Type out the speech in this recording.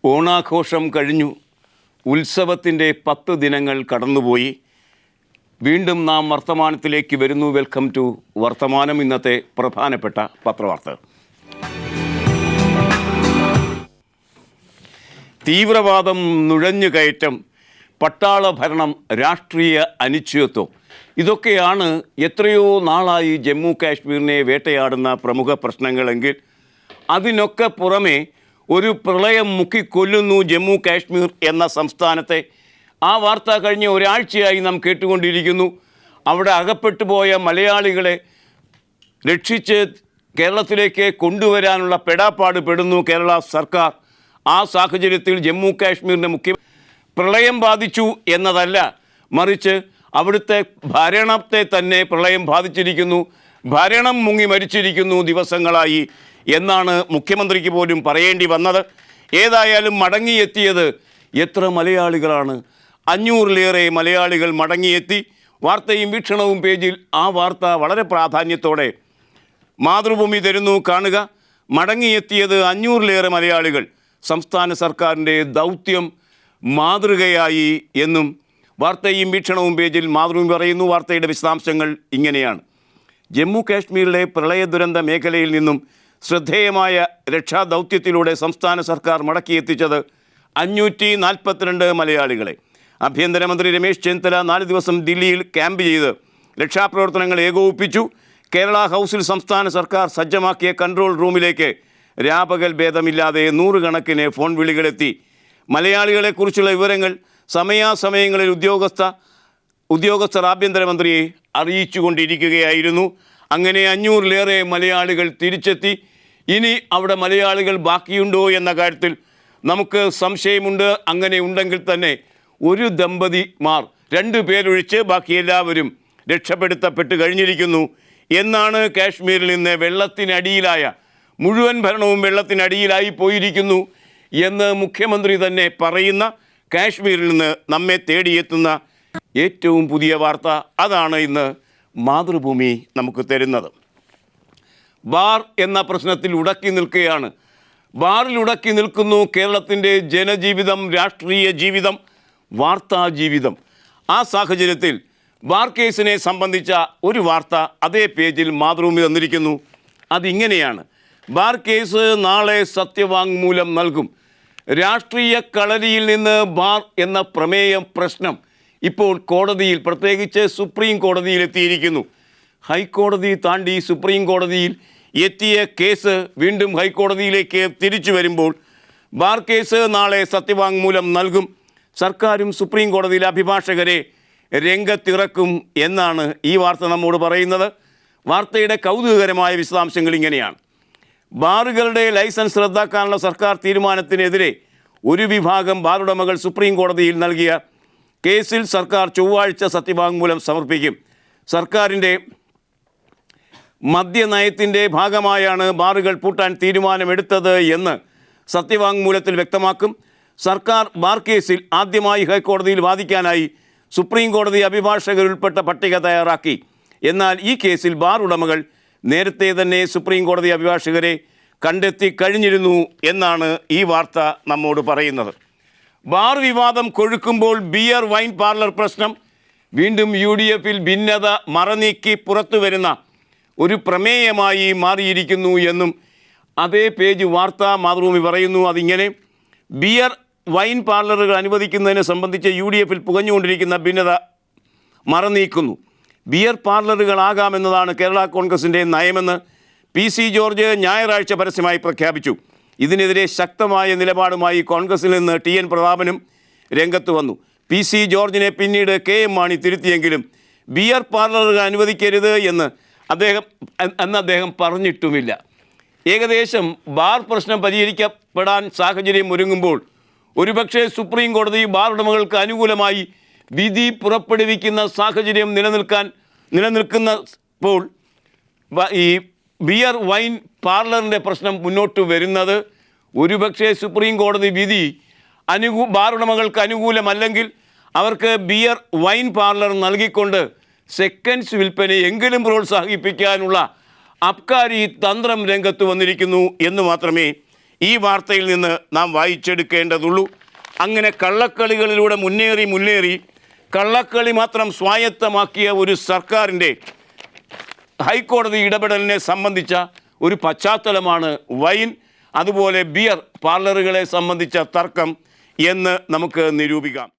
ഓണാഘോഷം കഴിഞ്ഞു. ഉത്സവത്തിൻ്റെ 10 ദിനങ്ങൾ കടന്നുപോയി. വീണ്ടും നാം വർത്തമാനത്തിലേക്ക് വരുന്നു. വെൽക്കം ടു വർത്തമാനം. ഇന്നത്തെ പ്രധാനപ്പെട്ട പത്രവാർത്ത. തീവ്രവാദം, നുഴഞ്ഞുകയറ്റം, പട്ടാള ഭരണം, രാഷ്ട്രീയ അനിശ്ചിതത്വം, ഇതൊക്കെയാണ് എത്രയോ നാളായി ജമ്മു കാശ്മീരിനെ വേട്ടയാടുന്ന പ്രമുഖ പ്രശ്നങ്ങളെങ്കിൽ അതിനൊക്കെ പുറമെ ഒരു പ്രളയം മുക്കിക്കൊല്ലുന്നു ജമ്മു കാശ്മീർ എന്ന സംസ്ഥാനത്തെ. ആ വാർത്ത കഴിഞ്ഞ ഒരാഴ്ചയായി നാം കേട്ടുകൊണ്ടിരിക്കുന്നു. അവിടെ അകപ്പെട്ടു പോയ മലയാളികളെ രക്ഷിച്ച് കേരളത്തിലേക്ക് കൊണ്ടുവരാനുള്ള പെടാപ്പാട് പെടുന്നു കേരള സർക്കാർ. ആ സാഹചര്യത്തിൽ ജമ്മു കാശ്മീരിൻ്റെ പ്രളയം ബാധിച്ചു എന്നതല്ല, മറിച്ച് അവിടുത്തെ ഭരണത്തെ തന്നെ പ്രളയം ബാധിച്ചിരിക്കുന്നു. ഭരണം മുങ്ങി മരിച്ചിരിക്കുന്നു ദിവസങ്ങളായി എന്നാണ് മുഖ്യമന്ത്രിക്ക് പോലും പറയേണ്ടി വന്നത്. ഏതായാലും മടങ്ങിയെത്തിയത് എത്ര മലയാളികളാണ്? 500-ലേറെ മലയാളികൾ മടങ്ങിയെത്തി. വാർത്തയും വീക്ഷണവും പേജിൽ ആ വാർത്ത വളരെ പ്രാധാന്യത്തോടെ മാതൃഭൂമി തരുന്നു. കാണുക, മടങ്ങിയെത്തിയത് 500-ലേറെ മലയാളികൾ. സംസ്ഥാന സർക്കാരിൻ്റെ ദൗത്യം മാതൃകയായി എന്നും വാർത്തയും വീക്ഷണവും പേജിൽ മാതൃഭൂമി പറയുന്നു. വാർത്തയുടെ വിശദാംശങ്ങൾ ഇങ്ങനെയാണ്. ജമ്മു കാശ്മീരിലെ പ്രളയ ദുരന്ത മേഖലയിൽ നിന്നും ശ്രദ്ധേയമായ രക്ഷാദൗത്യത്തിലൂടെ സംസ്ഥാന സർക്കാർ മടക്കിയെത്തിച്ചത് 542 മലയാളികളെ. ആഭ്യന്തരമന്ത്രി രമേശ് ചെന്നിത്തല 4 ദിവസം ദില്ലിയിൽ ക്യാമ്പ് ചെയ്ത് രക്ഷാപ്രവർത്തനങ്ങൾ ഏകോപിപ്പിച്ചു. കേരള ഹൗസിൽ സംസ്ഥാന സർക്കാർ സജ്ജമാക്കിയ കൺട്രോൾ റൂമിലേക്ക് രാപകൽ ഭേദമില്ലാതെ 100 കണക്കിന് ഫോൺ വിളികളെത്തി. മലയാളികളെക്കുറിച്ചുള്ള വിവരങ്ങൾ സമയാസമയങ്ങളിൽ ഉദ്യോഗസ്ഥർ ആഭ്യന്തരമന്ത്രിയെ അറിയിച്ചുകൊണ്ടിരിക്കുകയായിരുന്നു. അങ്ങനെ 500-ലേറെ മലയാളികൾ തിരിച്ചെത്തി. ഇനി അവിടെ മലയാളികൾ ബാക്കിയുണ്ടോ എന്ന കാര്യത്തിൽ നമുക്ക് സംശയമുണ്ട്. അങ്ങനെ ഉണ്ടെങ്കിൽ തന്നെ ഒരു ദമ്പതിമാർ 2 പേരൊഴിച്ച് ബാക്കി എല്ലാവരും രക്ഷപ്പെടുത്തപ്പെട്ട് കഴിഞ്ഞിരിക്കുന്നു എന്നാണ്. കാശ്മീരിൽ നിന്ന് വെള്ളത്തിനടിയിലായ മുഴുവൻ ഭരണവും വെള്ളത്തിനടിയിലായി പോയിരിക്കുന്നു എന്ന് മുഖ്യമന്ത്രി തന്നെ പറയുന്ന കാശ്മീരിൽ നിന്ന് നമ്മെ തേടിയെത്തുന്ന ഏറ്റവും പുതിയ വാർത്ത അതാണ് ഇന്ന് മാതൃഭൂമി നമുക്ക് തരുന്നത്. ബാർ എന്ന പ്രശ്നത്തിൽ ഉടക്കി നിൽക്കുകയാണ്. ബാറിൽ ഉടക്കി നിൽക്കുന്നു കേരളത്തിൻ്റെ ജനജീവിതം, രാഷ്ട്രീയ ജീവിതം, വാർത്താ ജീവിതം. ആ സാഹചര്യത്തിൽ ബാർ കേസിനെ സംബന്ധിച്ച ഒരു വാർത്ത അതേ പേജിൽ മാതൃഭൂമി തന്നിരിക്കുന്നു. അതിങ്ങനെയാണ്: ബാർ കേസ് നാളെ സത്യവാങ്മൂലം നൽകും. രാഷ്ട്രീയ കളരിയിൽ നിന്ന് ബാർ എന്ന പ്രമേയം പ്രശ്നം ഇപ്പോൾ കോടതിയിൽ, പ്രത്യേകിച്ച് സുപ്രീം കോടതിയിൽ എത്തിയിരിക്കുന്നു. ഹൈക്കോടതി താണ്ടി സുപ്രീം കോടതിയിൽ എത്തിയ കേസ് വീണ്ടും ഹൈക്കോടതിയിലേക്ക് തിരിച്ചു വരുമ്പോൾ ബാർ കേസ് നാളെ സത്യവാങ്മൂലം നൽകും. സർക്കാരും സുപ്രീം കോടതിയിലെ അഭിഭാഷകരെ രംഗത്തിറക്കും എന്നാണ് ഈ വാർത്ത നമ്മോട് പറയുന്നത്. വാർത്തയുടെ കൗതുകകരമായ വിശദാംശങ്ങൾ ഇങ്ങനെയാണ്: ബാറുകളുടെ ലൈസൻസ് റദ്ദാക്കാനുള്ള സർക്കാർ തീരുമാനത്തിനെതിരെ ഒരു വിഭാഗം ബാറുടമകൾ സുപ്രീം കോടതിയിൽ നൽകിയ കേസിൽ സർക്കാർ ചൊവ്വാഴ്ച സത്യവാങ്മൂലം സമർപ്പിക്കും. സർക്കാരിൻ്റെ മദ്യനയത്തിൻ്റെ ഭാഗമായാണ് ബാറുകൾ പൂട്ടാൻ തീരുമാനമെടുത്തത് എന്ന് സത്യവാങ്മൂലത്തിൽ വ്യക്തമാക്കും. സർക്കാർ ബാർ കേസിൽ ആദ്യമായി ഹൈക്കോടതിയിൽ വാദിക്കാനായി സുപ്രീം കോടതി അഭിഭാഷകരുൾപ്പെട്ട പട്ടിക തയ്യാറാക്കി. എന്നാൽ ഈ കേസിൽ ബാർ ഉടമകൾ നേരത്തെ തന്നെ സുപ്രീം കോടതി അഭിഭാഷകരെ കണ്ടെത്തി കഴിഞ്ഞിരുന്നു എന്നാണ് ഈ വാർത്ത നമ്മോട് പറയുന്നത്. ബാർ വിവാദം കൊഴുക്കുമ്പോൾ ബിയർ വൈൻ പാർലർ പ്രശ്നം വീണ്ടും UDF-ൽ ഭിന്നത മറനീക്കി പുറത്തു വരുന്ന ഒരു പ്രമേയമായി മാറിയിരിക്കുന്നു എന്നും അതേ പേജ് വാർത്ത മാതൃഭൂമി പറയുന്നു. അതിങ്ങനെ: ബിയർ വൈൻ പാർലറുകൾ അനുവദിക്കുന്നതിനെ സംബന്ധിച്ച് UDF-ൽ പുകഞ്ഞുകൊണ്ടിരിക്കുന്ന ഭിന്നത മറനീക്കുന്നു. ബിയർ പാർലറുകളാകാമെന്നതാണ് കേരള കോൺഗ്രസിൻ്റെ നയമെന്ന് PC ജോർജ് ഞായറാഴ്ച പരസ്യമായി പ്രഖ്യാപിച്ചു. ഇതിനെതിരെ ശക്തമായ നിലപാടുമായി കോൺഗ്രസിൽ നിന്ന് TN പ്രതാപനും രംഗത്ത് വന്നു. PC ജോർജിനെ പിന്നീട് KM മാണി തിരുത്തിയെങ്കിലും ബിയർ പാർലറുകൾ അനുവദിക്കരുത് എന്ന് അദ്ദേഹം പറഞ്ഞിട്ടുമില്ല. ഏകദേശം ബാർ പ്രശ്നം പരിഹരിക്കപ്പെടാൻ സാഹചര്യം ഒരുങ്ങുമ്പോൾ ഒരുപക്ഷെ സുപ്രീം കോടതി ബാർ ഉടമകൾക്ക് അനുകൂലമായി വിധി പുറപ്പെടുവിക്കുന്ന സാഹചര്യം നിലനിൽക്കുന്നപ്പോൾ ഈ ബിയർ വൈൻ പാർലറിൻ്റെ പ്രശ്നം മുന്നോട്ട് വരുന്നത് ഒരുപക്ഷെ സുപ്രീം കോടതി വിധി ബാർ ഉടമകൾക്ക് അനുകൂലമല്ലെങ്കിൽ അവർക്ക് ബിയർ വൈൻ പാർലർ നൽകിക്കൊണ്ട് സെക്കൻഡ്സ് വിൽപ്പനയെങ്കിലും പ്രോത്സാഹിപ്പിക്കാനുള്ള അബ്കാരി തന്ത്രം രംഗത്ത് വന്നിരിക്കുന്നു എന്ന് മാത്രമേ ഈ വാർത്തയിൽ നിന്ന് നാം വായിച്ചെടുക്കേണ്ടതുള്ളൂ. അങ്ങനെ കള്ളക്കളികളിലൂടെ മുന്നേറി കള്ളക്കളി മാത്രം സ്വായത്തമാക്കിയ ഒരു സർക്കാരിൻ്റെ ഹൈക്കോടതി ഇടപെടലിനെ സംബന്ധിച്ച ഒരു പശ്ചാത്തലമാണ് വൈൻ അതുപോലെ ബിയർ പാർലറുകളെ സംബന്ധിച്ച തർക്കം എന്ന് നമുക്ക് നിരൂപിക്കാം.